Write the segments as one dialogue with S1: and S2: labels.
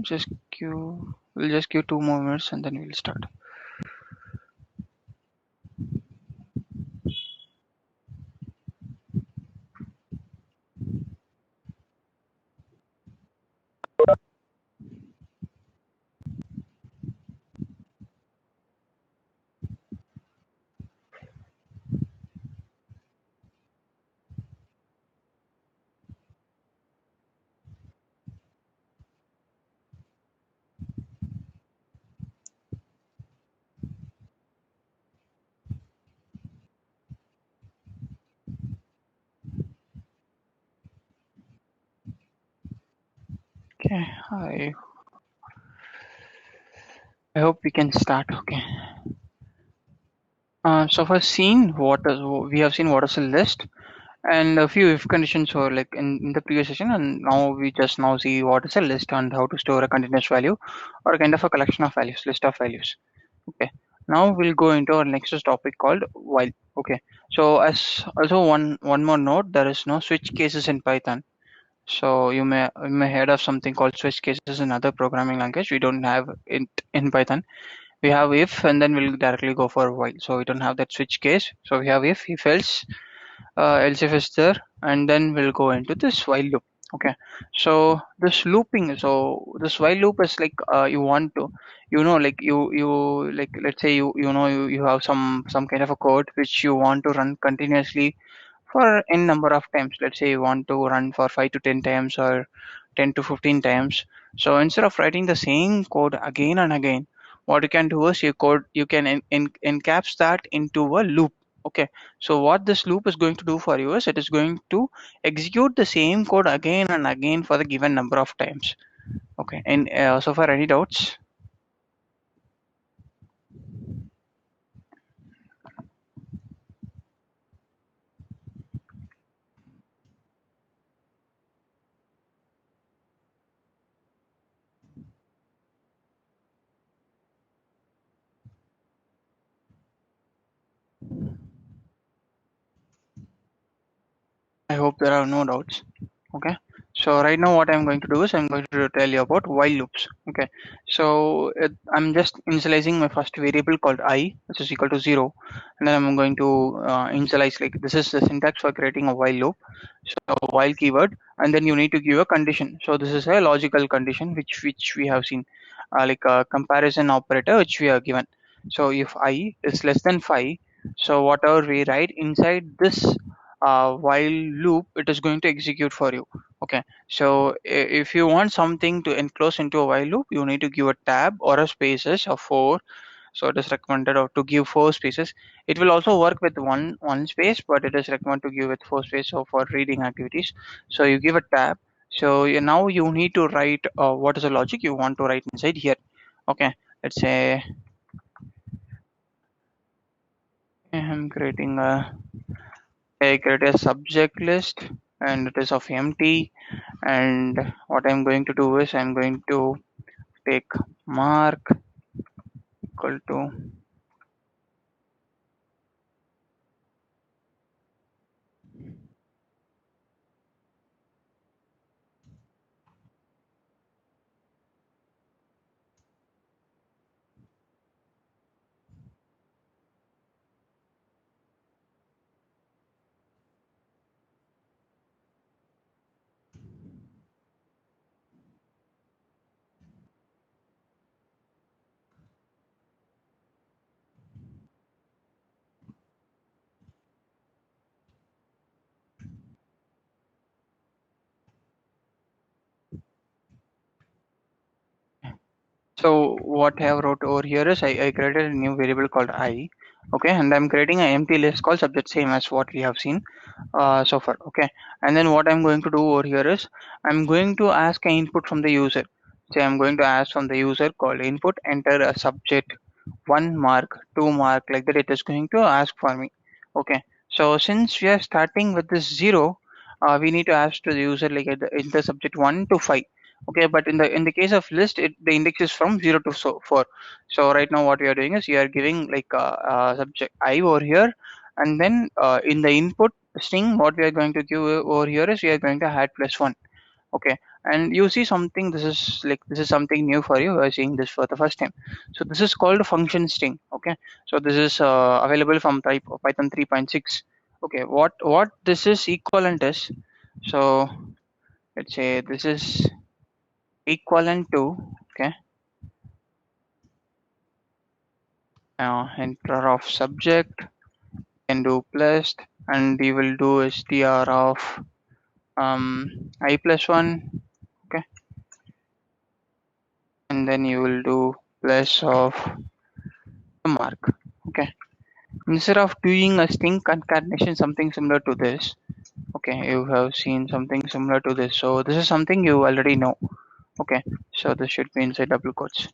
S1: We'll just give 2 more minutes and then we'll start. Okay, I hope we can start. Okay. So for seen we have seen what is a list and a few if conditions were like in the previous session, and now we just now see what is a list and how to store a continuous value or a kind of a collection of values, list of values. Okay. Now we'll go into our next topic called while. Okay. So as also one more note, there is no switch cases in Python. So you may heard of something called switch cases in other programming language. We don't have it in Python. We have if and then we'll directly go for while. So we don't have that switch case. So we have if else, else if is there, and then we'll go into this while loop. Okay. So this looping, so this while loop is like you want to, like you like let's say you have some kind of a code which you want to run continuously for n number of times. Let's say you want to run for 5 to 10 times or 10 to 15 times. So instead of writing the same code again and again, what you can do is you can encaps that into a loop. Okay. So what this loop is going to do for you is it is going to execute the same code again and again for the given number of times. Okay. And so far, any doubts? I hope there are no doubts. Okay. So right now what I'm going to do is I'm going to tell you about while loops. Okay. So I'm just initializing my first variable called I, which is equal to 0, and then I'm going to initialize, like, this is the syntax for creating a while loop. So while keyword, and then you need to give a condition. So this is a logical condition which we have seen, like a comparison operator which we are given. So if I is less than 5, so whatever we write inside this while loop, it is going to execute for you. Okay. So if you want something to enclose into a while loop, you need to give a tab or a spaces of 4. So it is recommended to give 4 spaces. It will also work with one space, but it is recommended to give with 4 space so for reading activities. So you give a tab. So now you need to write what is the logic you want to write inside here. Okay. Let's say I'm creating I create a subject list and it is of empty, and what I'm going to do is I'm going to take mark equal to so what I have wrote over here is I created a new variable called I. Okay, and I'm creating an empty list called subject, same as what we have seen so far. Okay, and then what I'm going to do over here is I'm going to ask an input from the user. Say I'm going to ask from the user called input, enter a subject, 1 mark, 2 mark, like that it is going to ask for me. Okay, so since we are starting with this 0, we need to ask to the user like in the subject 1 to 5. Okay, but in the case of list, the index is from 0 to 4. So right now what we are doing is we are giving like subject I over here, and then in the input string what we are going to give over here is we are going to add +1. Okay, and you see something, this is something new for you. You are seeing this for the first time. So this is called function string. Okay, so this is available from type Python 3.6. Okay, what this is equivalent is, so let's say this is equivalent to, okay, enter of subject and do plus, and we will do str of I plus 1. Okay, and then you will do plus of the mark. Okay, instead of doing a string concatenation, something similar to this. Okay, you have seen something similar to this, so this is something you already know. Okay, so this should be inside double quotes.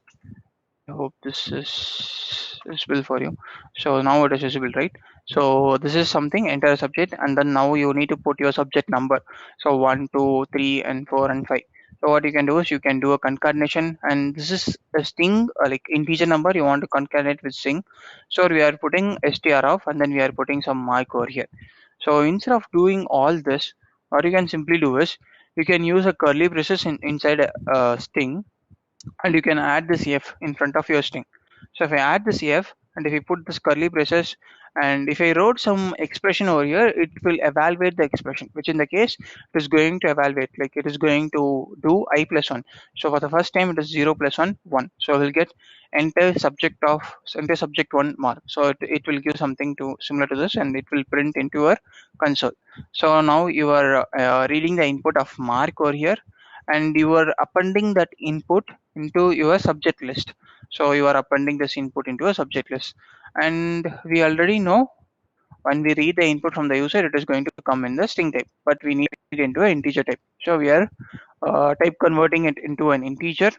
S1: I hope this is visible for you. So now it is visible, right? So this is something, enter a subject, and then now you need to put your subject number. So 1, 2, 3, and 4 and 5. So what you can do is you can do a concatenation, and this is a string, like integer number you want to concatenate with string. So we are putting str of, and then we are putting some mark over here. So instead of doing all this, what you can simply do is you can use a curly braces inside a string, and you can add this f in front of your string. So if I add this f, and if you put this curly braces, and if I wrote some expression over here, it will evaluate the expression, which in the case it is going to evaluate, like it is going to do I plus 1. So for the first time it is 0 plus 1 1, so we'll get enter subject 1 mark. So it will give something to similar to this, and it will print into your console. So now you are reading the input of mark over here, and you are appending that input into your subject list. So you are appending this input into a subject list, and we already know when we read the input from the user, it is going to come in the string type, but we need it into an integer type. So we are type converting it into an integer,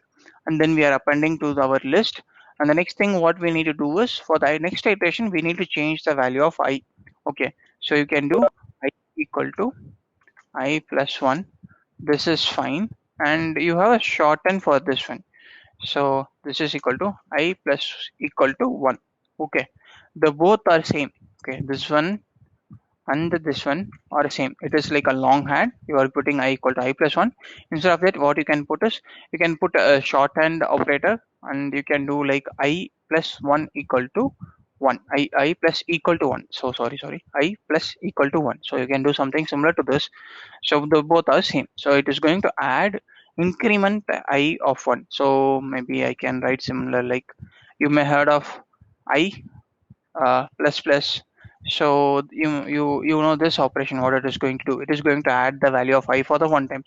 S1: and then we are appending to our list. And the next thing what we need to do is, for the next iteration, we need to change the value of I. Okay, so you can do I equal to I plus 1. This is fine, and you have a shorten for this one. So this is equal to I plus equal to 1. Okay, the both are same. Okay, this one and this one are same. It is like a long hand. You are putting I equal to I plus 1. Instead of that, what you can put is, you can put a shorthand operator, and you can do like I plus 1 equal to 1. I plus equal to 1. So sorry. I plus equal to 1. So you can do something similar to this. So the both are same. So it is going to add increment I of 1. So maybe I can write similar, like you may heard of I plus plus. So you know this operation, what it is going to do. It is going to add the value of I for the 1 times.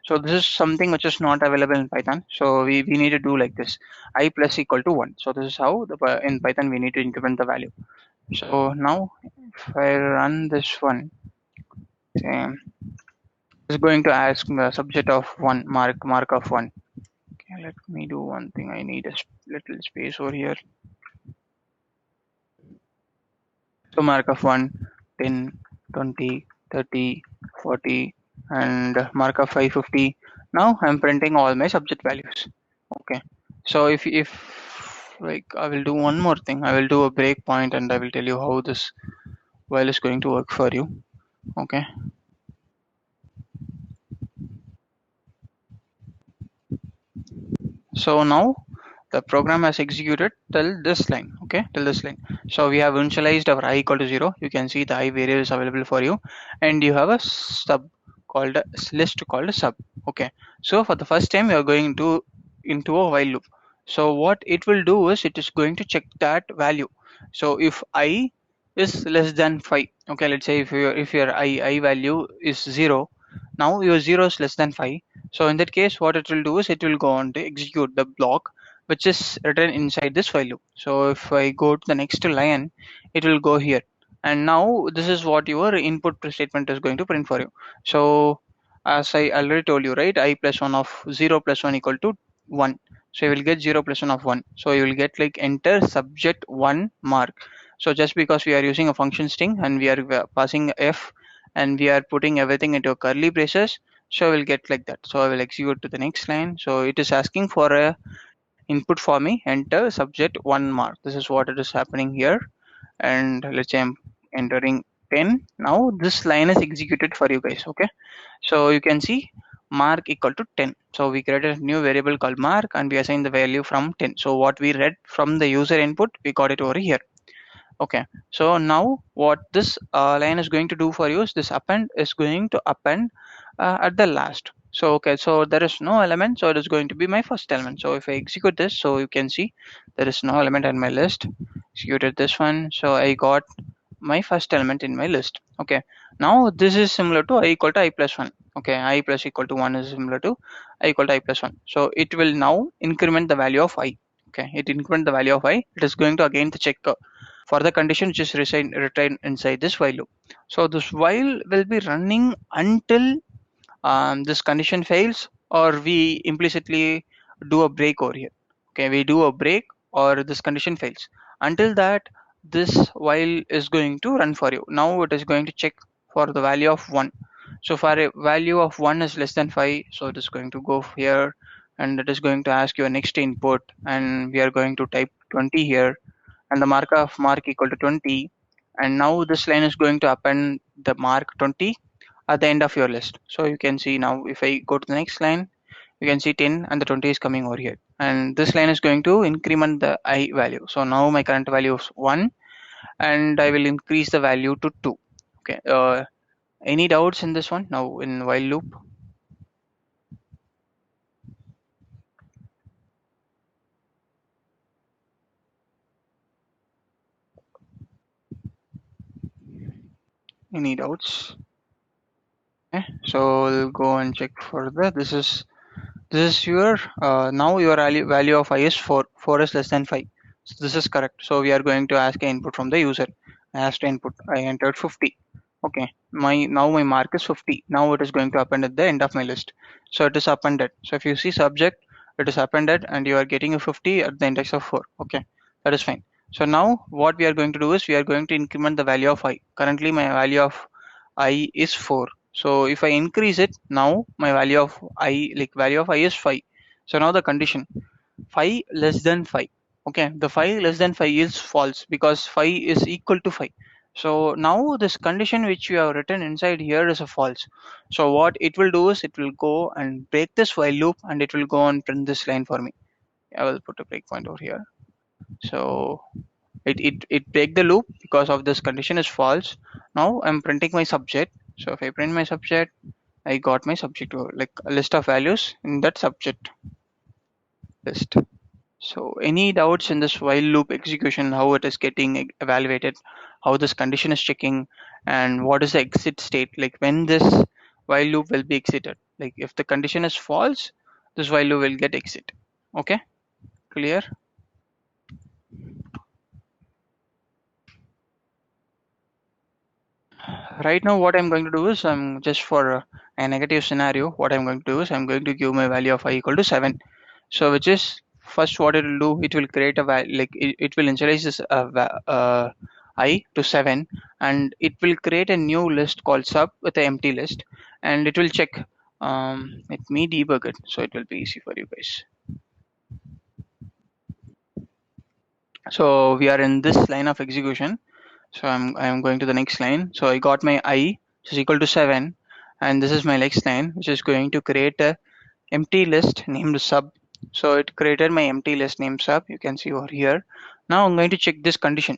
S1: So this is something which is not available in Python. So we need to do like this, I plus equal to 1. So this is how in Python we need to increment the value. So now if I run this one, same, is going to ask the subject of 1 mark of 1. Okay, let me do one thing. I need a little space over here. So mark of 1, 10, 20, 30, 40, and mark of 550. Now I'm printing all my subject values. Okay, so if like I will do one more thing, I will do a breakpoint, and I will tell you how this while is going to work for you. Okay, so now the program has executed till this line. Okay, till this line. So we have initialized our I equal to 0. You can see the I variable is available for you, and you have a sub called a list called sub. Okay, so for the first time you are going to into a while loop. So what it will do is, it is going to check that value. So if I is less than 5, okay, let's say if your I value is 0, now your 0 is less than 5. So in that case, what it will do is, it will go on to execute the block which is written inside this while loop. So if I go to the next line, it will go here, and now this is what your input statement is going to print for you. So as I already told you, right, I plus 1 of 0 plus 1 equal to 1. So you will get 0 plus 1 of 1. So you will get like enter subject 1 mark. So just because we are using a function string, and we are passing f, and we are putting everything into curly braces, so we'll get like that. So I will execute to the next line. So it is asking for a input for me, enter subject 1 mark. This is what it is happening here, and let's say I'm entering 10. Now this line is executed for you guys. Okay, so you can see mark equal to 10. So we created a new variable called mark and we assigned the value from 10. So what we read from the user input, we got it over here. Okay, so now what this line is going to do for you is this append is going to append at the last. So okay, so there is no element, so it is going to be my first element. So if I execute this, so you can see there is no element in my list. Executed this one, so I got my first element in my list. Okay, now this is similar to I equal to I plus 1. Okay, I plus equal to 1 is similar to I equal to I plus 1. So it will now increment the value of I. Okay, it increment the value of I. It is going to again to check for the condition which is retained inside this while loop. So this while will be running until this condition fails, or we implicitly do a break over here. Okay, we do a break or this condition fails. Until that, this while is going to run for you. Now it is going to check for the value of 1. So for a value of 1 is less than 5, so it is going to go here and it is going to ask your next input, and we are going to type 20 here, and the mark of mark equal to 20. And now this line is going to append the mark 20 at the end of your list. So you can see now if I go to the next line, you can see 10 and the 20 is coming over here. And this line is going to increment the I value. So now my current value is 1 and I will increase the value to 2. Okay. Any doubts in this one now in while loop? Any doubts? Okay. So we'll go and check further. This is your now your value of I is 4. 4 is less than 5. So this is correct. So we are going to ask an input from the user. I asked input. I entered 50. Okay. My mark is 50. Now it is going to append at the end of my list. So it is appended. So if you see subject, it is appended and you are getting a 50 at the index of 4. Okay. That is fine. So now what we are going to do is we are going to increment the value of I. Currently my value of I is 4. So if I increase it, now my value of I, like value of I is 5. So now the condition 5 less than 5. Okay, the 5 less than 5 is false because 5 is equal to 5. So now this condition which you have written inside here is a false. So what it will do is it will go and break this while loop and it will go and print this line for me. I will put a breakpoint over here. So it break the loop because of this condition is false. Now I'm printing my subject. So if I print my subject, I got my subject like a list of values in that subject list. So any doubts in this while loop execution, how it is getting evaluated, how this condition is checking, and what is the exit state, like when this while loop will be exited. Like if the condition is false, this while loop will get exit. Okay, clear? Right now what I'm going to do is I'm just for a negative scenario, what I'm going to do is I'm going to give my value of I equal to 7. So which is first what it will do, it will create a value, like it will initialize this I to 7 and it will create a new list called sub with an empty list and it will check. Let me debug it so it will be easy for you guys. So we are in this line of execution. So I'm going to the next line. So I got my I, which is equal to 7, and this is my next line, which is going to create a empty list named sub. So it created my empty list named sub. You can see over here. Now I'm going to check this condition.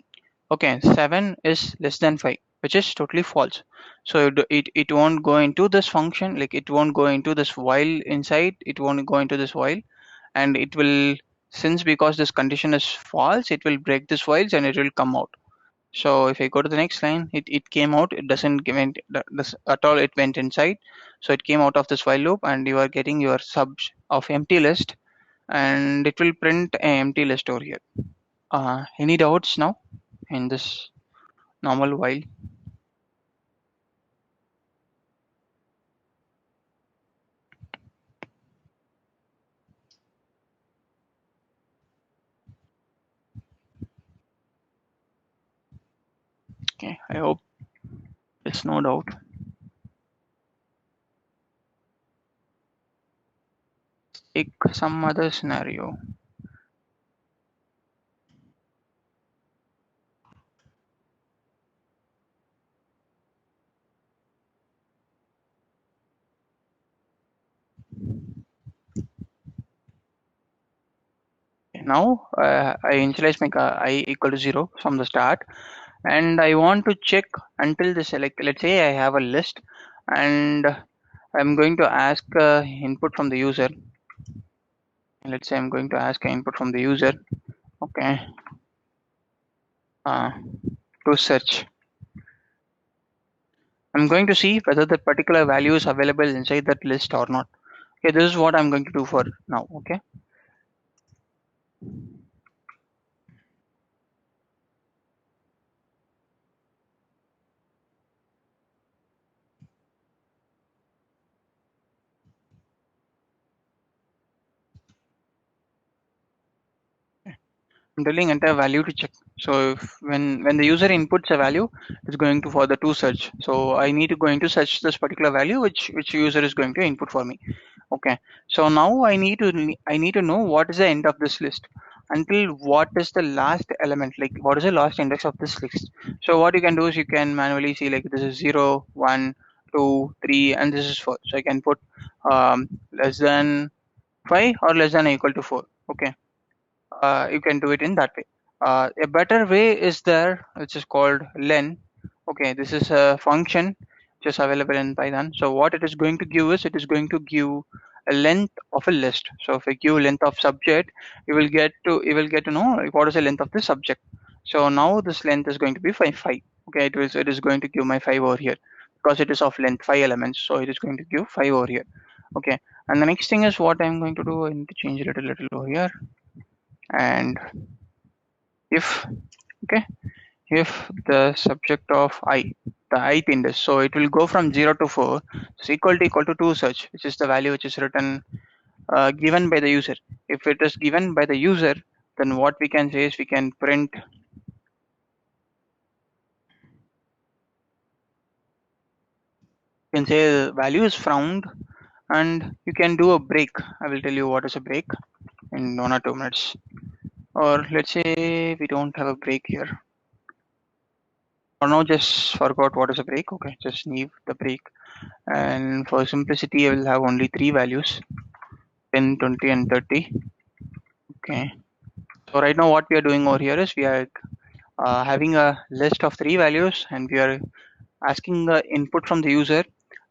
S1: Okay, 7 is less than 5, which is totally false. So it won't go into this function, like it won't go into this while inside. It won't go into this while, and it will, since because this condition is false, it will break this whiles and it will come out. So if I go to the next line, it came out. It doesn't give this at all. It went inside. So it came out of this while loop and you are getting your subs of empty list and it will print an empty list over here. Any doubts now in this normal while? Okay, I hope it's no doubt. Pick some other scenario. now I initialize my I equal to 0 from the start, and I want to check until this, like let's say I have a list, and I'm going to ask input from the user. Let's say I'm going to ask input from the user, okay, uh, to search. I'm going to see whether the particular value is available inside that list or not. Okay, this is what I'm going to do for now. Okay, I'm telling entire value to check. So if when the user inputs a value, it's going to for the to search. So I need to going to search this particular value which user is going to input for me. Okay, so now I need to know what is the end of this list, until what is the last element, like what is the last index of this list. So what you can do is you can manually see like this is 0 1 2 3 and this is 4. So I can put less than 5 or less than or equal to 4. Okay, you can do it in that way. A better way is there, which is called len. Okay, this is a function which is available in Python. So what it is going to give is it is going to give a length of a list. So if I give length of subject, you will get to know like, what is the length of the subject. So now this length is going to be 5. Okay, it is going to give my 5 over here because it is of length 5 elements. So it is going to give 5 over here. Okay, and the next thing is what I'm going to do. I need to change it a little over here. And if okay, if the subject of I, the ith index, so it will go from 0 to 4, so equal to 2 such, which is the value which is written given by the user. If it is given by the user, then what we can say is we can print, you can say the value is found, and you can do a break. I will tell you what is a break in 1 or 2 minutes. Or let's say we don't have a break here. Or no, just forgot what is a break. Okay, just leave the break. And for simplicity, I will have only 3 values, 10, 20, and 30. Okay. So right now what we are doing over here is we are having a list of 3 values, and we are asking the input from the user,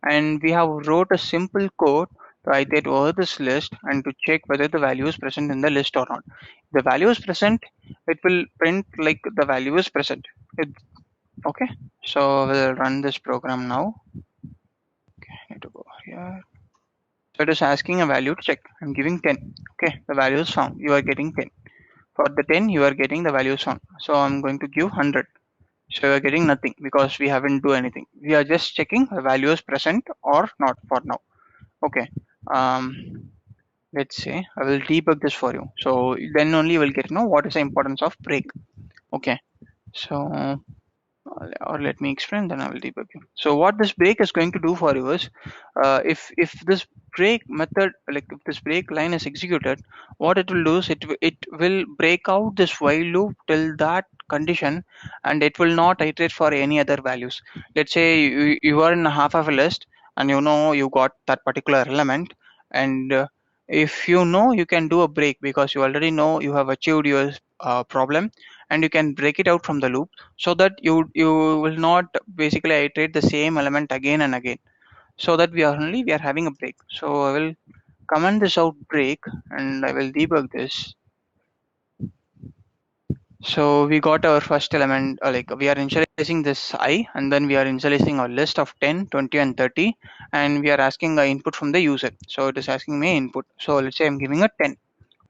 S1: and we have wrote a simple code to iterate over this list and to check whether the value is present in the list or not. If the value is present, it will print like the value is present. Okay, so we'll run this program now. Okay, I need to go here. So it is asking a value to check. I'm giving 10. Okay, the value is found. You are getting 10. For the 10, you are getting the value is found. So I'm going to give 100. So you are getting nothing because we haven't do anything. We are just checking the value is present or not for now. Okay. Let's say I will debug this for you. So then only you will get to know what is the importance of break. Okay. So or let me explain, then I will debug you. So what this break is going to do for you is, if this break method, like if this break line is executed, what it will do is it will break out this while loop till that condition, and it will not iterate for any other values. Let's say you are in half of a list, and you know you got that particular element, and if you know, you can do a break because you already know you have achieved your problem, and you can break it out from the loop, so that you will not basically iterate the same element again and again, so that we are having a break. So I will comment this out break, and I will debug this. So we got our first element, like we are initializing this I, and then we are initializing our list of 10, 20, and 30, and we are asking the input from the user. So it is asking me input. So let's say I'm giving a 10.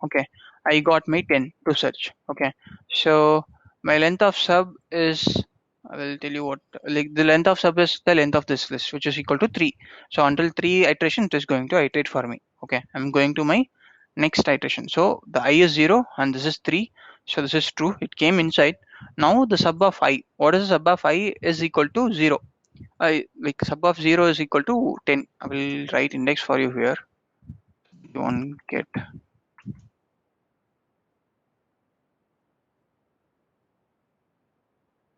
S1: Okay, I got my 10 to search. Okay, so my length of sub is, I will tell you what, like the length of sub is the length of this list, which is equal to 3. So until 3 iteration, it is going to iterate for me. Okay, I'm going to my next iteration. So the I is 0 and this is 3. So this is true, it came inside. Now the sub of I, what is the sub of I is equal to 0. I like sub of 0 is equal to 10. I will write index for you here. You won't get.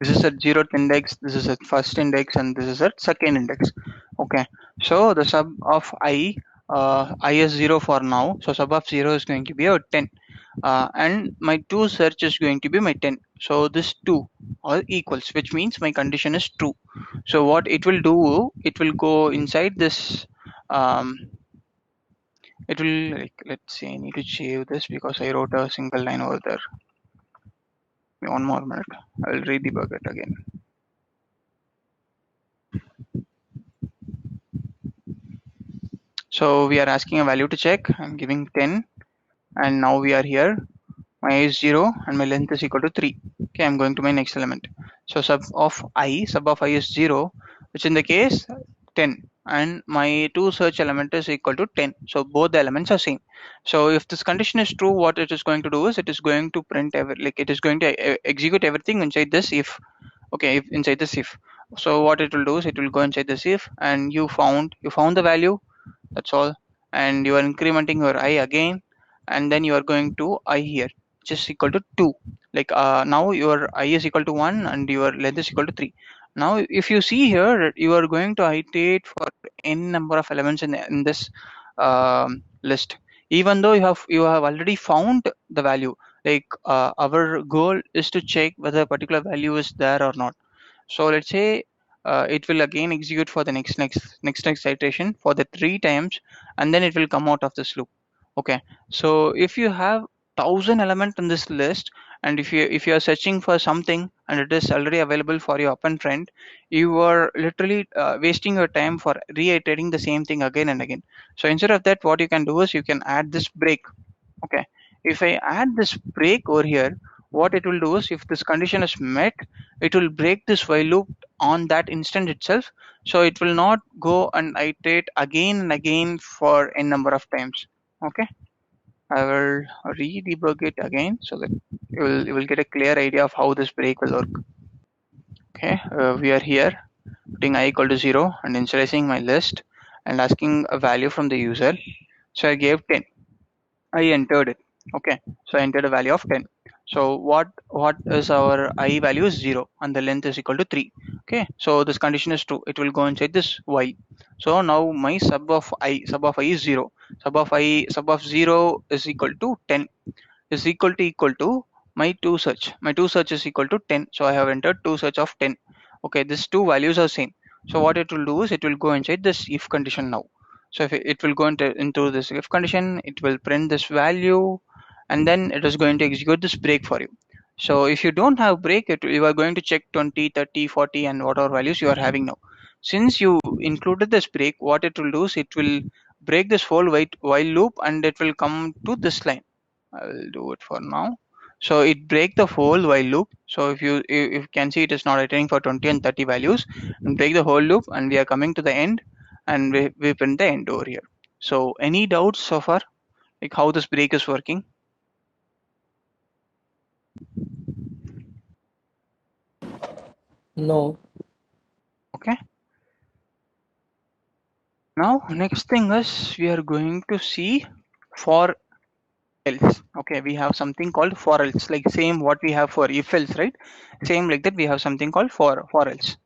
S1: This is at 0th index, this is at first index, and this is at second index. Okay, so the sub of I is 0 for now, so sub of 0 is going to be a 10. and my to search is going to be my 10. So this 2 all equals, which means my condition is true. So what it will do, it will go inside this, um, it will, like, let's say I need to save this because I wrote a single line over there. One more minute, I will re-debug it again. So we are asking a value to check. I'm giving 10, and now we are here. My I is 0 and my length is equal to 3. Okay, I'm going to my next element. So sub of I is 0, which in the case 10, and my to search element is equal to 10. So both the elements are same. So if this condition is true, what it is going to do is it is going to print like it is going to execute everything inside this if. Okay, if inside this if. So what it will do is it will go inside this if, and you found the value. That's all. And you are incrementing your I again, and then you are going to I here, which is equal to 2. Like now your I is equal to 1 and your length is equal to 3. Now if you see here, you are going to iterate for n number of elements in this list, even though you have already found the value. Like our goal is to check whether a particular value is there or not. So let's say it will again execute for the next iteration for the 3 times, and then it will come out of this loop. Okay, so if you have 1,000 element in this list, and if you are searching for something and it is already available for your append friend, you are literally wasting your time for reiterating the same thing again and again. So instead of that, what you can do is you can add this break. Okay, if I add this break over here, what it will do is if this condition is met, it will break this while loop on that instant itself. So it will not go and iterate again and again for n number of times. Okay, I will re-debug it again so that you will get a clear idea of how this break will work. Okay, we are here putting I equal to 0 and initializing my list and asking a value from the user. So I gave 10. I entered it. Okay, so I entered a value of 10. So what is our I value is 0 and the length is equal to 3. Okay, so this condition is true. It will go inside this while. So now my sub of I is 0. Sub of 0 is equal to 10 is equal to my to search. My to search is equal to 10. So I have entered to search of 10. Okay, these two values are same. So what it will do is it will go inside this if condition now. So if it will go into this if condition, it will print this value, and then it is going to execute this break for you. So if you don't have break, you are going to check 20, 30, 40 and whatever values you are having now. Since you included this break, what it will do is it will break this whole while loop and it will come to this line. I'll do it for now. So it break the whole while loop. So if you can see, it is not iterating for 20 and 30 values, and break the whole loop, and we are coming to the end, and we print the end over here. So any doubts so far, like how this break is working?
S2: No.
S1: Okay. Now next thing is we are going to see for else. Okay, we have something called for else, like same what we have for if else, right? Same like that we have something called for else.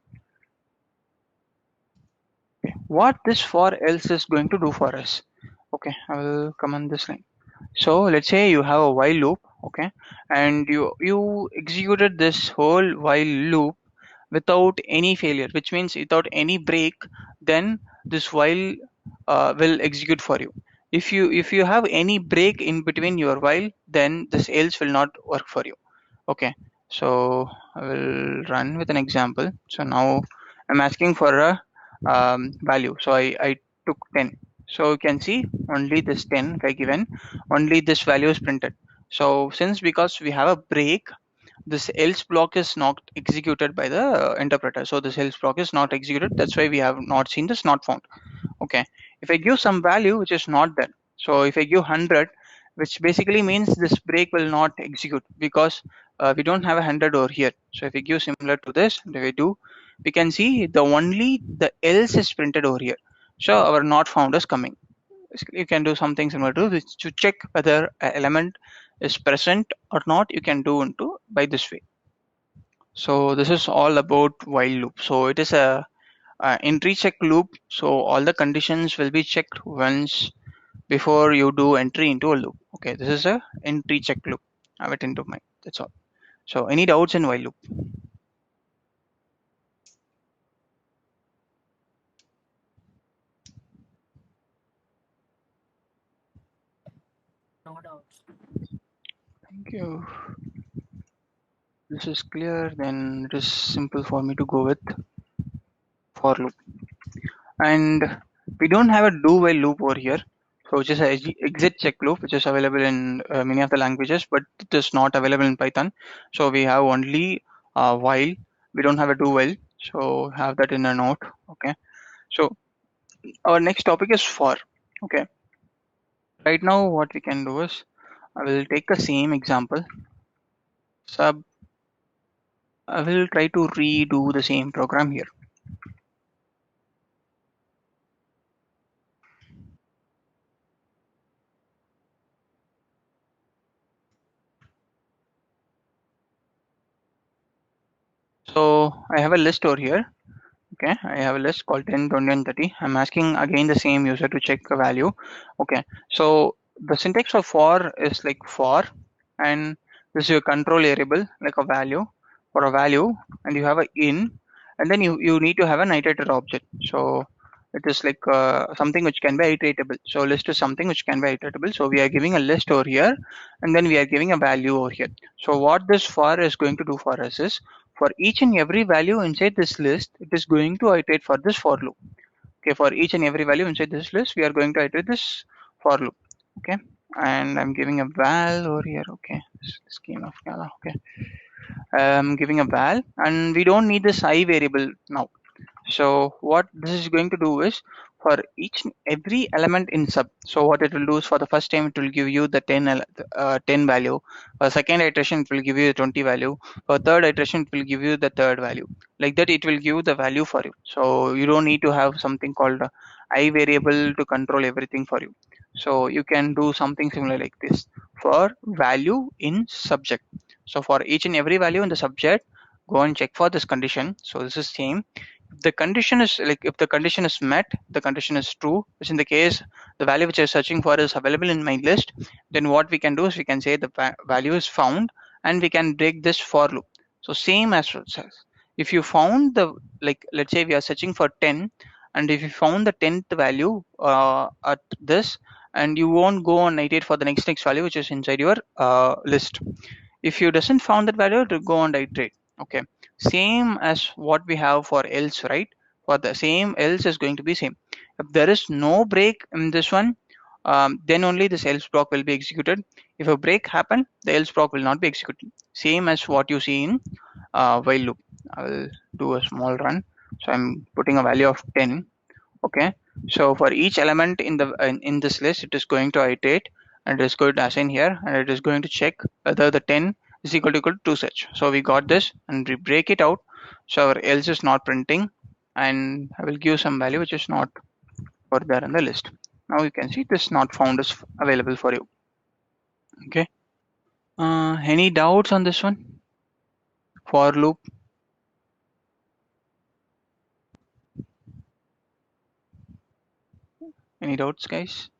S1: Okay, what this for else is going to do for us? Okay, I will come on this line. So let's say you have a while loop, okay, and you executed this whole while loop without any failure, which means without any break. Then this while will execute for you. If you have any break in between your while, then this else will not work for you. Okay, so I will run with an example. So now I'm asking for a value. So I took 10. So you can see only this 10 if I given, only this value is printed. So since because we have a break, this else block is not executed by the interpreter. So this else block is not executed. That's why we have not seen this not found. Okay, if I give some value which is not there, so if I give 100, which basically means this break will not execute because we don't have 100 over here. So if we give similar to this, we can see the else is printed over here. So our not found is coming. You can do something similar to this to check whether an element is present or not. You can do into by this way. So this is all about while loop. So it is a entry check loop. So all the conditions will be checked once before you do entry into a loop. Okay, this is a entry check loop. I have it into mind. That's all. So any doubts in while loop?
S2: No doubts.
S1: Thank you. This is clear. Then it is simple for me to go with for loop. And we don't have a do while loop over here. So which is a exit check loop, which is available in many of the languages, but it is not available in Python. So we have only while. We don't have a do while. So have that in a note. Okay. So our next topic is for. Okay. Right now, what we can do is I will take the same example. Sub. I will try to redo the same program here. So I have a list over here. Okay, I have a list called 10, 20, and 30. I'm asking again the same user to check a value. Okay, so the syntax of for is like for, and this is your control variable, like a value for a value, and you have a in, and then you need to have an iterator object. So it is like something which can be iteratable. So list is something which can be iteratable. So we are giving a list over here, and then we are giving a value over here. So what this for is going to do for us is, for each and every value inside this list, it is going to iterate for this for loop. Okay, for each and every value inside this list, we are going to iterate this for loop. Okay, and I'm giving a val over here. Okay, this scheme of Scala. Okay, I'm giving a val, and we don't need this I variable now. So what this is going to do is, for each and every element in sub, so what it will do is, for the first time it will give you the 10 value. For second iteration it will give you the 20 value. For third iteration it will give you the third value. Like that it will give the value for you. So you don't need to have something called I variable to control everything for you. So you can do something similar like this for value in subject. So for each and every value in the subject, go and check for this condition. So this is same. The condition is like, if the condition is met, the condition is true, which in the case the value which you're searching for is available in my list, then what we can do is we can say the value is found, and we can break this for loop. So same as if you found the, like let's say we are searching for 10, and if you found the 10th value at this, and you won't go and iterate for the next value which is inside your list. If you doesn't found that value, to go and iterate. Okay, same as what we have for else, right? For the same else is going to be same. If there is no break in this one, then only this else block will be executed. If a break happen, the else block will not be executed. Same as what you see in while loop. I will do a small run. So I'm putting a value of 10. Okay, so for each element in the in this list, it is going to iterate, and it is going to assign here, and it is going to check whether the 10 is equal to such. So we got this, and we break it out. So our else is not printing, and I will give some value which is not for there in the list. Now you can see this not found is available for you. Okay, any doubts on this one? For loop, any doubts, guys?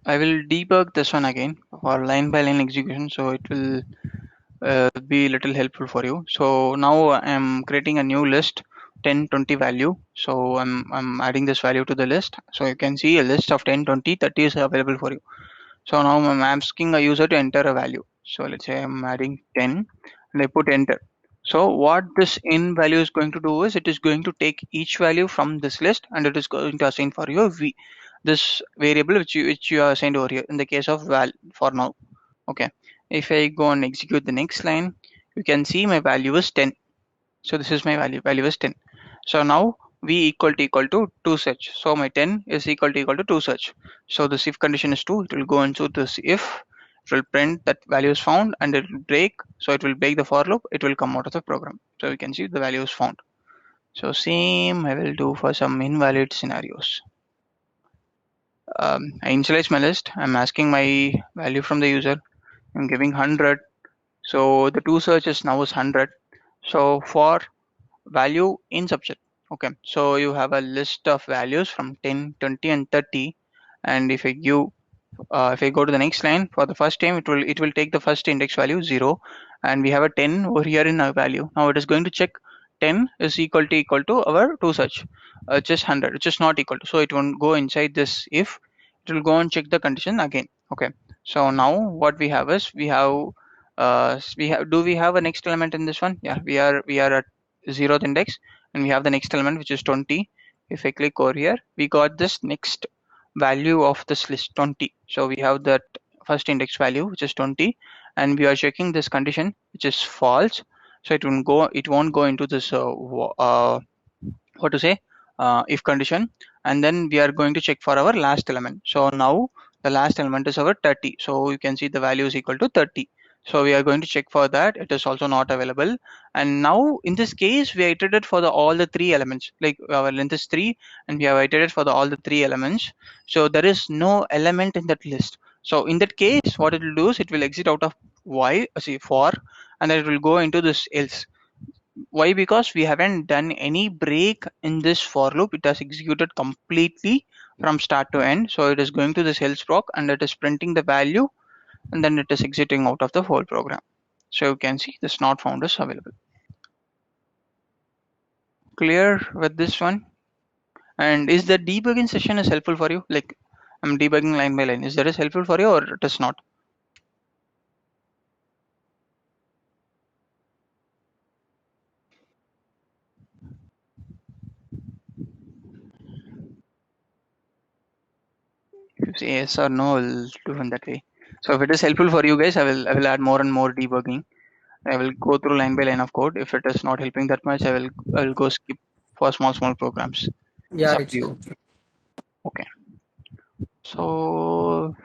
S1: I will debug this one again for line by line execution, so it will be little helpful for you. So now I'm creating a new list, 10, 20 value. So I'm adding this value to the list. So you can see a list of 10, 20, 30 is available for you. So now I'm asking a user to enter a value. So let's say I'm adding 10, and I put enter. So what this in value is going to do is, it is going to take each value from this list, and it is going to assign for you this variable which you are assigned over here in the case of val for now. Okay, if I go and execute the next line, you can see my value is 10. So this is my value is 10. So now v equal to 2 such. So my 10 is equal to 2 such. So this if condition is 2, it will go into this if, it will print that value is found, and it will break. So it will break the for loop, it will come out of the program. So you can see the value is found. So same I will do for some invalid scenarios. I initialize my list. I'm asking my value from the user. I'm giving 100. So the to search is now is 100. So for value in subject, Okay, so you have a list of values from 10, 20, and 30, and if I go to the next line for the first time, it will take the first index value 0, and we have a 10 over here in our value. Now it is going to check 10 is equal to our to search, just 100, which is not equal to. So it won't go inside this if. It will go and check the condition again. Okay. So now what we have is we have a next element in this one? Yeah, we are at zeroth index, and we have the next element which is 20. If I click over here, we got this next value of this list 20. So we have that first index value which is 20, and we are checking this condition which is false. So it won't go into this what to say if condition, and then we are going to check for our last element. So now the last element is our 30, so you can see the value is equal to 30. So we are going to check for that. It is also not available. And now in this case we iterated for all the three elements, like our length is 3, and we have iterated for all the three elements. So there is no element in that list. So in that case what it will do is it will exit out of for, and then it will go into this else. Why? Because we haven't done any break in this for loop. It has executed completely from start to end. So it is going to this else block, and it is printing the value, and then it is exiting out of the whole program. So you can see this not found is available. Clear with this one? And is the debugging session is helpful for you? Like I'm debugging line by line. Is that is helpful for you, or it is not? If you say yes or no, I'll do in that way. So if it is helpful for you guys, I will add more and more debugging. I will go through line by line of code. If it is not helping that much, I will go skip for small programs. It's
S2: Yeah,
S1: up
S2: it's
S1: to you.
S2: helpful.
S1: Okay. So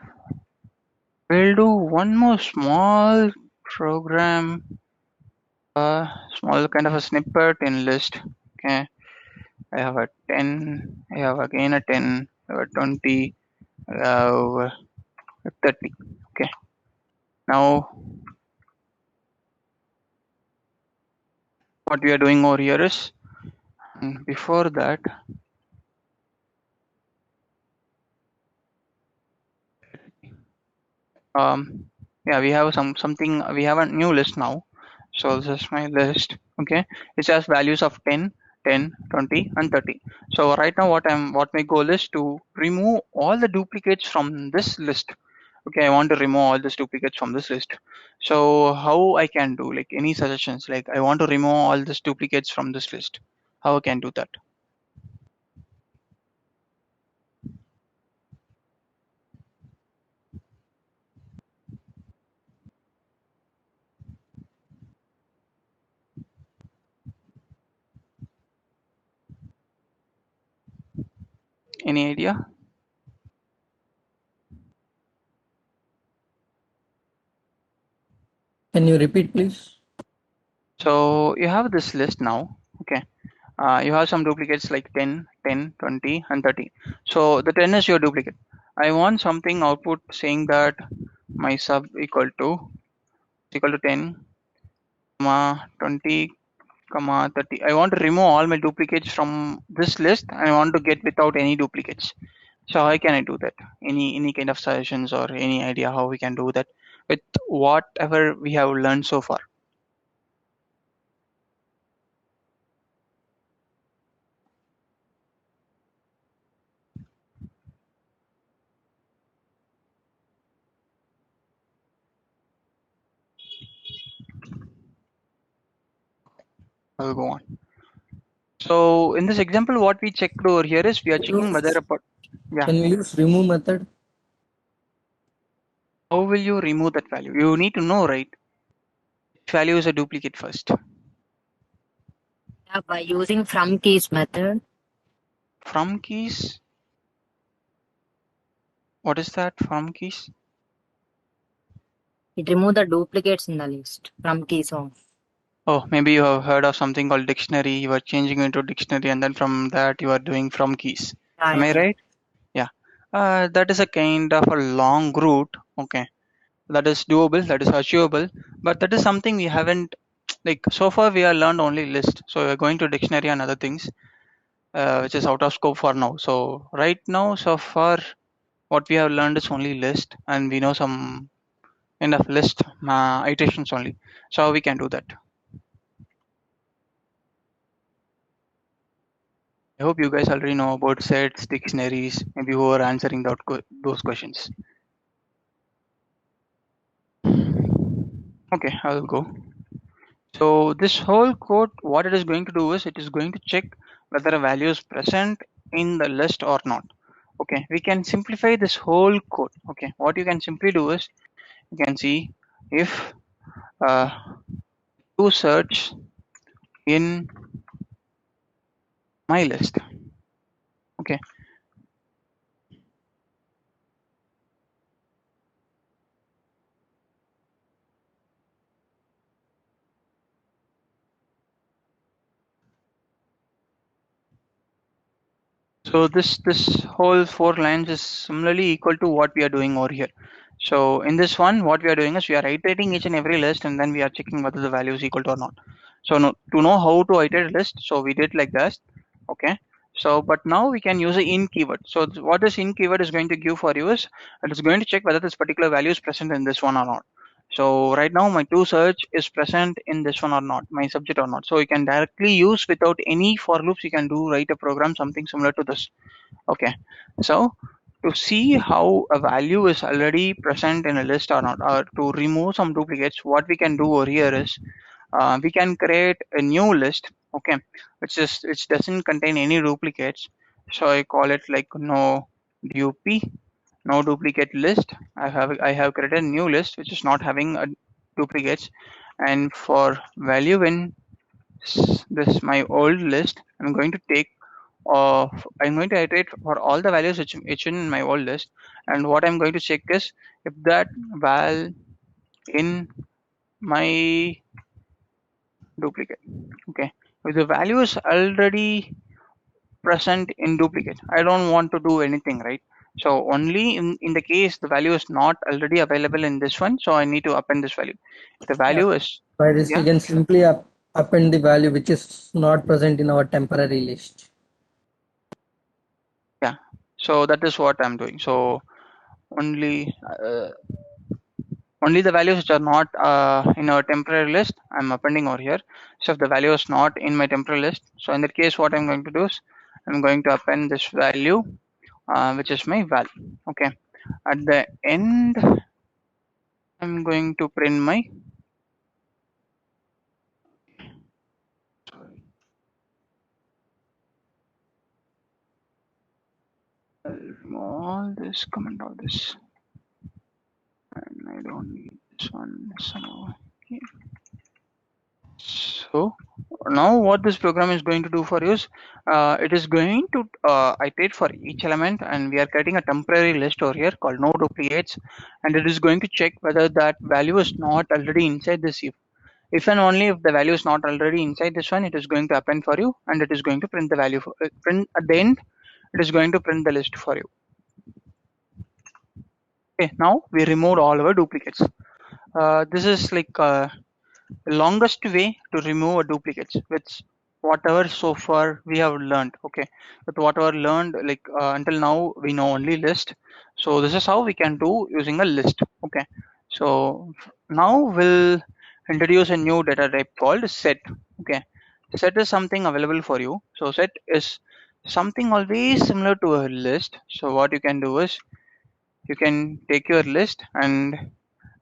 S1: we'll do one more small program, small kind of a snippet in list. Okay. I have a 10. I have again a 10. I have a 20. I have a 30. Okay. Now what we are doing over here is, before that, yeah, we have something. We have a new list now. So this is my list. Okay, it has values of 10, 10, 20, and 30. So right now what my goal is to remove all the duplicates from this list. Okay, I want to remove all these duplicates from this list. So how I can do, like, any suggestions? Like, I want to remove all these duplicates from this list. How I can do that? Any idea?
S2: Can you repeat, please?
S1: So you have this list now. Okay. You have some duplicates like 10, 10, 20, and 30. So the 10 is your duplicate. I want something output saying that my sub equal to 10, 20, 30. I want to remove all my duplicates from this list. I want to get without any duplicates. So how can I do that? Any kind of suggestions or any idea how we can do that with whatever we have learned so far? I'll go on. So in this example, what we checked over here is we are checking whether yeah.
S2: Can we use remove method?
S1: How will you remove that value? You need to know, right? Which value is a duplicate first.
S3: Yeah, by using from keys method.
S1: From keys. What is that? From keys.
S3: It remove the duplicates in the list from keys on.
S1: Oh, maybe you have heard of something called dictionary. You are changing into dictionary, and then from that you are doing from keys. Am I right? Yeah. That is a kind of a long route. Okay. That is doable. That is achievable. But that is something we haven't, like, so far we have learned only list. So we are going to dictionary and other things. which is out of scope for now. So right now, so far, what we have learned is only list, and we know some kind of list iterations only. So we can do that. I hope you guys already know about sets, dictionaries, maybe who are answering those questions. Okay, I'll go. So this whole code, what it is going to do is it is going to check whether a value is present in the list or not. Okay, we can simplify this whole code. Okay, what you can simply do is you can see if uh, to search in my list. Okay, so this whole 4 lines is similarly equal to what we are doing over here. So in this one, what we are doing is we are iterating each and every list, and then we are checking whether the value is equal to or not. So no, to know how to iterate a list, so we did like that. Okay. So but now we can use the in keyword. So what this in keyword is going to give for you is it is going to check whether this particular value is present in this one or not. So right now my to search is present in this one or not, my subject or not. So you can directly use without any for loops. You can do write a program something similar to this. Okay, so to see how a value is already present in a list or not, or to remove some duplicates, what we can do over here is we can create a new list. Okay, which doesn't contain any duplicates. So I call it like no no duplicate list. I have created a new list which is not having a duplicates, and for value in this my old list, I'm going to take I'm going to iterate for all the values which in my old list, and what I'm going to check is if that val in my duplicate. Okay, if the value is already present in duplicate, I don't want to do anything, right? So only in the case the value is not already available in this one, so I need to append this value. If the
S2: Yeah.
S1: value is,
S2: By this, we
S1: yeah,
S2: can simply append the value which is not present in our temporary list.
S1: yeah, so that is what I'm doing. So only only the values which are not in our temporary list I'm appending over here. So if the value is not in my temporary list, so in that case what I'm going to do is I'm going to append this value which is my val. Okay, at the end I'm going to print my all this, comment all this, and I don't need this one. So okay. So now what this program is going to do for you is it is going to iterate for each element, and we are creating a temporary list over here called no duplicates, and it is going to check whether that value is not already inside this if and only if the value is not already inside this one, it is going to append for you, and it is going to print the value for print at the end. It is going to print the list for you. Okay, now we removed all our duplicates. This is like the longest way to remove a duplicates with whatever so far we have learned. Okay, with whatever learned, like until now we know only list. So this is how we can do using a list. Okay, so now we'll introduce a new data type called set. Okay, set is something available for you. So set is something always similar to a list. So what you can do is you can take your list, and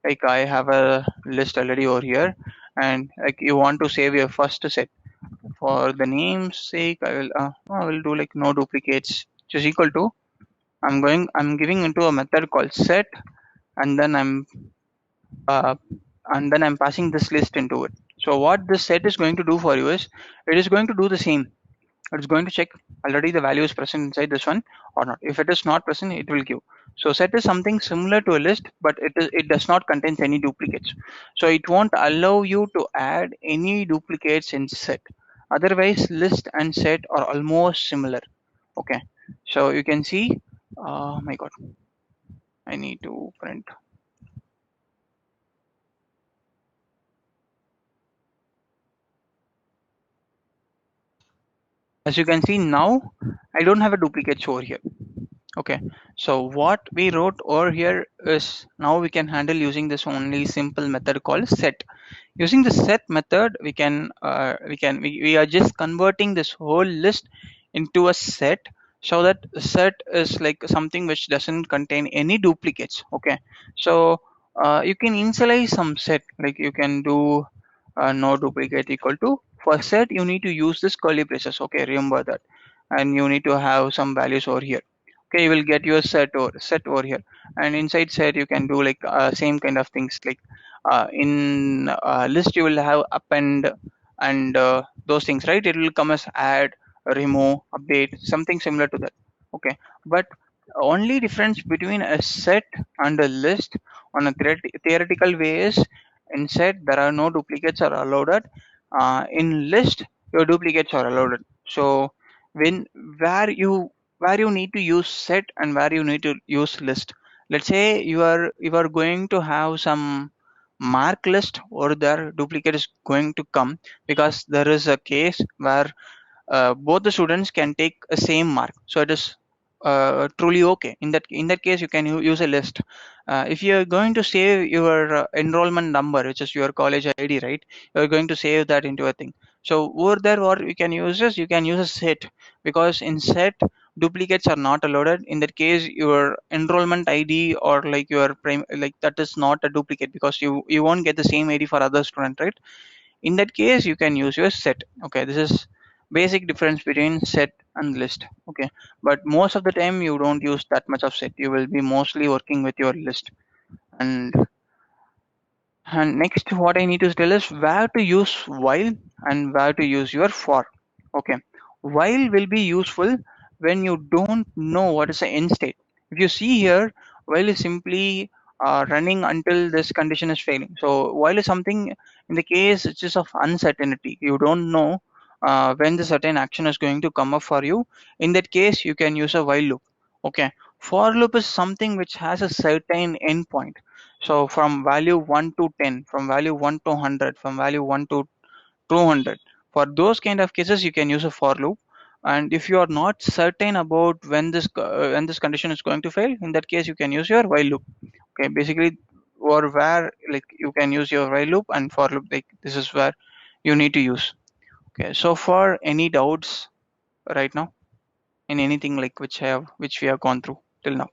S1: like I have a list already over here, and like you want to save your first set. For the name's sake, I will do like no duplicates, which is equal to I'm giving into a method called set, and then uh, I'm passing this list into it. So what this set is going to do for you is it is going to do the same. It's going to check already the value is present inside this one or not. If it is not present, it will give. So set is something similar to a list, but it does not contain any duplicates. So it won't allow you to add any duplicates in set. Otherwise, list and set are almost similar. Okay, so you can see. My God, I need to print. As you can see now, I don't have a duplicates over here. Okay, so what we wrote over here is now we can handle using this only simple method called set. Using the set method, we are just converting this whole list into a set, so that set is like something which doesn't contain any duplicates. Okay, so you can initialize some set, like you can do no duplicate equal to. For set you need to use this curly braces. Okay, remember that, and you need to have some values over here. Okay, you will get your set over here, and inside set you can do like same kind of things, like in list you will have append and those things, right? It will come as add, remove, update, something similar to that. Okay, but only difference between a set and a list on a theoretical way is, in set there are no duplicates are allowed. In list your duplicates are allowed. So when where you need to use set and where you need to use list. Let's say you are going to have some mark list, or their duplicate is going to come, because there is a case where both the students can take a same mark, so it is truly okay. In that case you can use a list. If you are going to save your enrollment number, which is your college ID, right? You are going to save that into a thing. So over there what you can use is, you can use a set, because in set duplicates are not allowed. In that case your enrollment ID, or like your prime, like that is not a duplicate, because you won't get the same ID for other student, right? In that case you can use your set. Okay, this is basic difference between set and list. Okay, but most of the time you don't use that much of set, you will be mostly working with your list. And and next what I need to tell is where to use while and where to use your for. Okay, while will be useful when you don't know what is the end state. If you see here, while is simply running until this condition is failing. So while is something, in the case it's just of uncertainty, you don't know when the certain action is going to come up for you. In that case you can use a while loop. Okay, for loop is something which has a certain endpoint. So from value 1 to 10, from value 1 to 100, from value 1 to 200, for those kind of cases you can use a for loop. And if you are not certain about when this condition is going to fail, in that case you can use your while loop. Okay, basically, or where like you can use your while loop and for loop, like this is where you need to use. Okay, so for any doubts right now in anything like which we have gone through till now?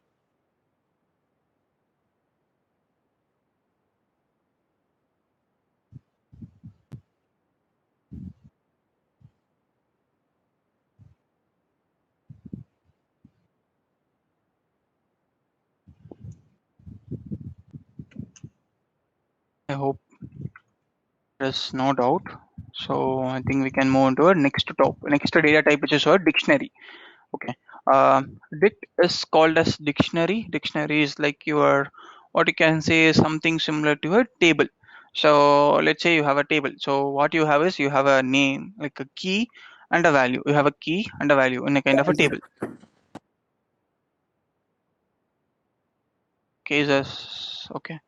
S1: I hope there's no doubt. So I think we can move on to our next data type, which is our dictionary. Okay. Dict is called as dictionary. Dictionary is like your, what you can say is something similar to a table. So let's say you have a table. So what you have is, you have a name, like a key and a value. You have a key and a value in a kind of a table. Cases. Okay.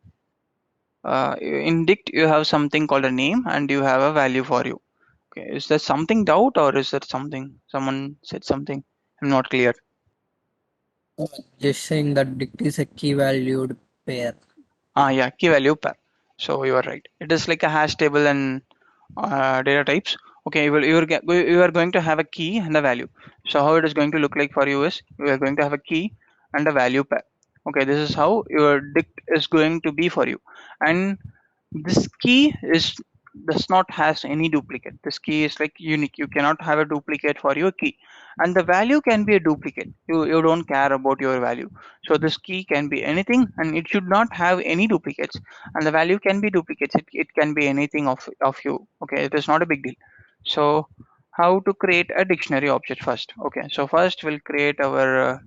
S1: In dict you have something called a name and you have a value for you. Okay, is there something doubt, or is there something someone said something? I'm not clear.
S2: Just saying that dict is a key valued pair.
S1: Yeah, key value pair. So you are right. It is like a hash table and data types. Okay, you are going to have a key and a value. So how it is going to look like for you is, you are going to have a key and a value pair. Okay, this is how your dict is going to be for you. And this key is does not has any duplicate. This key is like unique. You cannot have a duplicate for your key, and the value can be a duplicate. You don't care about your value. So this key can be anything, and it should not have any duplicates. And the value can be duplicates. It can be anything of you. Okay, it is not a big deal. So how to create a dictionary object first? Okay, so first we'll create our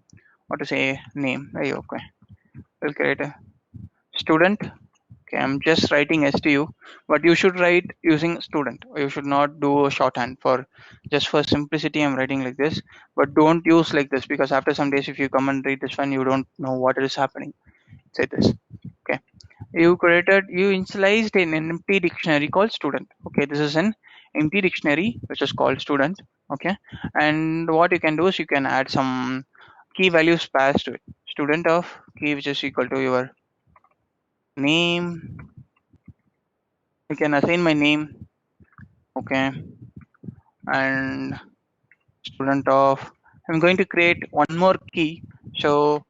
S1: what to say name. Okay, we'll create a student. Okay, I'm just writing STU, but you should write using student. You should not do a shorthand. For just for simplicity, I'm writing like this. But don't use like this, because after some days, if you come and read this one, you don't know what is happening. Say this. Okay, you initialized an empty dictionary called student. Okay, this is an empty dictionary which is called student. Okay, and what you can do is you can add some key values passed to it. Student of key which is equal to your name. You can assign my name. Okay, and student of, I'm going to create one more key. So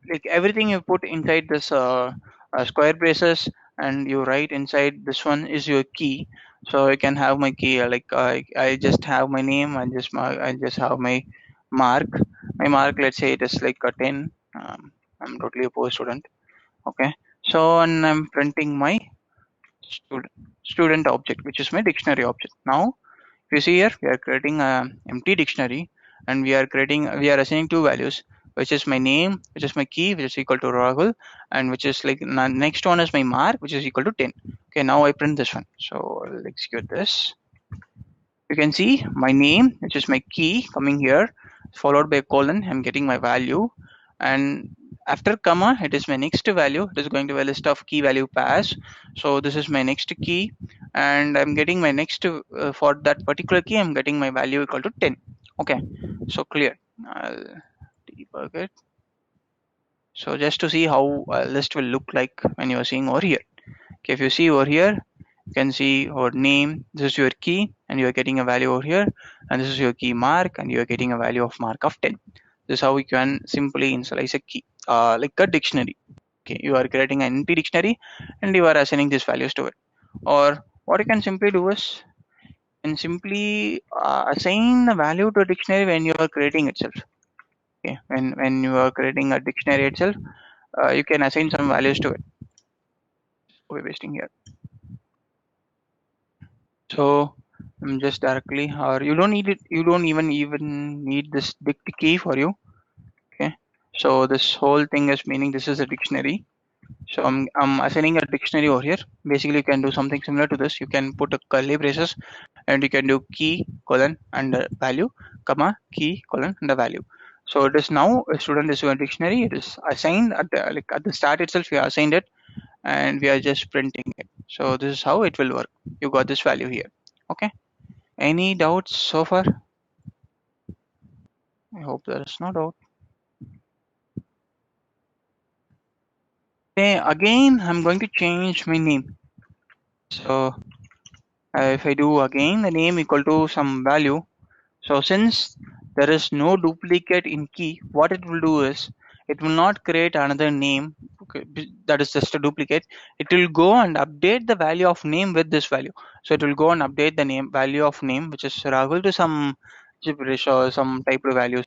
S1: like everything you put inside this square braces and you write inside this one is your key. So I can have my key I just have my name. I just have my mark. My mark, let's say it is like a 10. I'm totally a poor student. Okay, so and I'm printing my student object, which is my dictionary object. Now if you see here, we are creating an empty dictionary, and we are assigning two values, which is my name, which is my key, which is equal to Rahul, and which is like next one is my mark, which is equal to 10. Okay, now I print this one. So I'll execute this. You can see my name, which is my key, coming here, followed by a colon. I'm getting my value, and after comma, it is my next value. It is going to be a list of key value pass. So this is my next key, and I'm getting my next for that particular key. I'm getting my value equal to 10. Okay, so clear. I'll debug it. So just to see how a list will look like when you are seeing over here. Okay, if you see over here, you can see our name. This is your key, and you are getting a value over here, and this is your key mark, and you are getting a value of mark of 10. This is how we can simply initialize a key, like a dictionary. Okay, you are creating an empty dictionary, and you are assigning these values to it. Or what you can simply do is, and simply assign the value to a dictionary when you are creating itself. Okay, when you are creating a dictionary itself, you can assign some values to it. We're wasting here. So I'm just directly, or you don't need it. You don't even need this dict key for you. Okay. So this whole thing is meaning this is a dictionary. So I'm assigning a dictionary over here. Basically, you can do something similar to this. You can put a curly braces, and you can do key colon and the value, comma key colon and the value. So it is now a student is a dictionary. It is assigned at the start itself. We assigned it, and we are just printing it. So this is how it will work. You got this value here. Okay. Any doubts so far? I hope there is no doubt. Okay, again, I'm going to change my name. So if I do again the name equal to some value. So since there is no duplicate in key, what it will do is it will not create another name. Okay, that is just a duplicate. It will go and update the value of name with this value. So it will go and update the name value of name, which is Rahul, to some gibberish or some typed value.